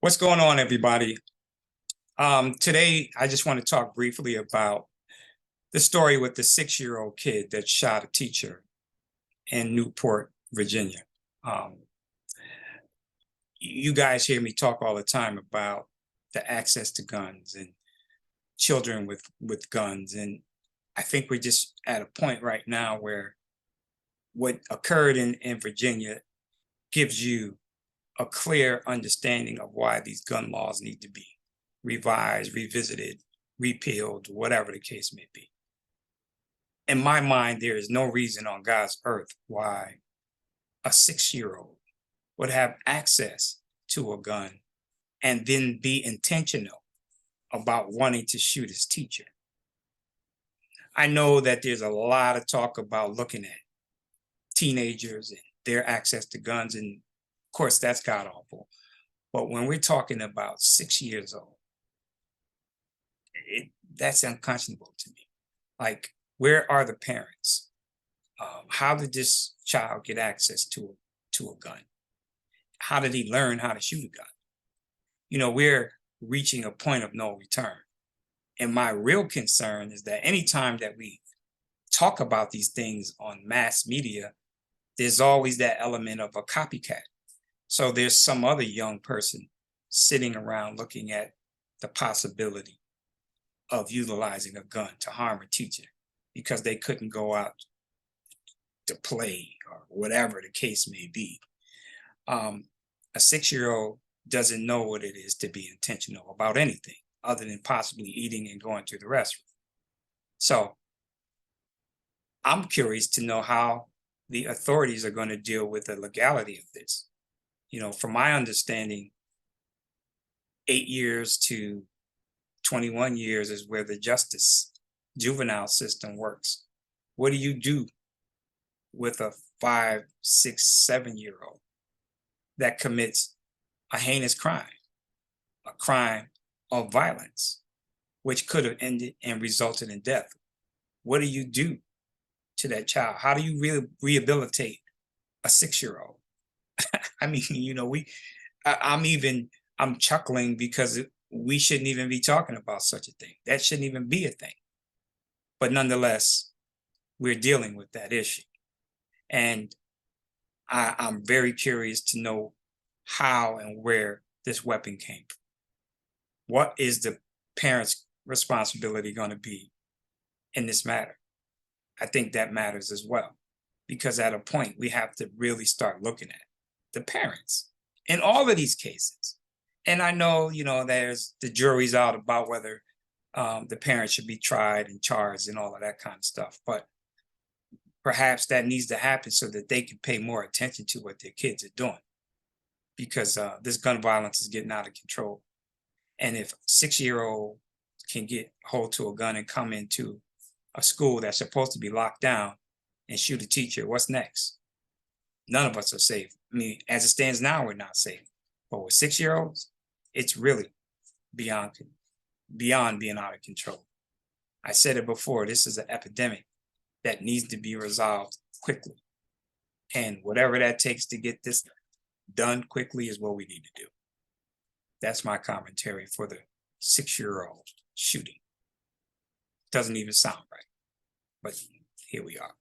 What's going on, everybody? Today, I just want to talk briefly about the story with the 6-year-old kid that shot a teacher in Newport, Virginia. Um, you guys hear me talk all the time about the access to guns and children with guns, and I think we're just at a point right now where what occurred in Virginia gives you a clear understanding of why these gun laws need to be revised, revisited, repealed, whatever the case may be. In my mind, there is no reason on God's earth why a 6-year-old would have access to a gun and then be intentional about wanting to shoot his teacher. I know that there's a lot of talk about looking at teenagers and their access to guns, and of course, that's god awful. But when we're talking about 6 years old, that's unconscionable to me. Like, where are the parents? How did this child get access to a gun? How did he learn how to shoot a gun? We're reaching a point of no return. And my real concern is that anytime that we talk about these things on mass media, there's always that element of a copycat. So there's some other young person sitting around looking at the possibility of utilizing a gun to harm a teacher because they couldn't go out to play or whatever the case may be. A 6-year-old doesn't know what it is to be intentional about anything other than possibly eating and going to the restroom. So I'm curious to know how the authorities are going to deal with the legality of this. From my understanding, 8 years to 21 years is where the juvenile system works. What do you do with a 5, 6, 7-year-old that commits a heinous crime, a crime of violence, which could have ended and resulted in death? What do you do to that child? How do you rehabilitate a 6-year-old? I mean, I'm chuckling because we shouldn't even be talking about such a thing. That shouldn't even be a thing. But nonetheless, we're dealing with that issue. And I'm very curious to know how and where this weapon came from. What is the parent's responsibility going to be in this matter? I think that matters as well, because at a point we have to really start looking at the parents in all of these cases. And I know, there's the jury's out about whether the parents should be tried and charged and all of that kind of stuff. But perhaps that needs to happen so that they can pay more attention to what their kids are doing, because this gun violence is getting out of control. And if a 6-year-old can get hold to a gun and come into a school that's supposed to be locked down and shoot a teacher, what's next? None of us are safe. I mean, as it stands now, we're not safe. But with 6-year-olds, it's really beyond being out of control. I said it before, this is an epidemic that needs to be resolved quickly. And whatever that takes to get this done quickly is what we need to do. That's my commentary for the 6-year-old shooting. Doesn't even sound right, but here we are.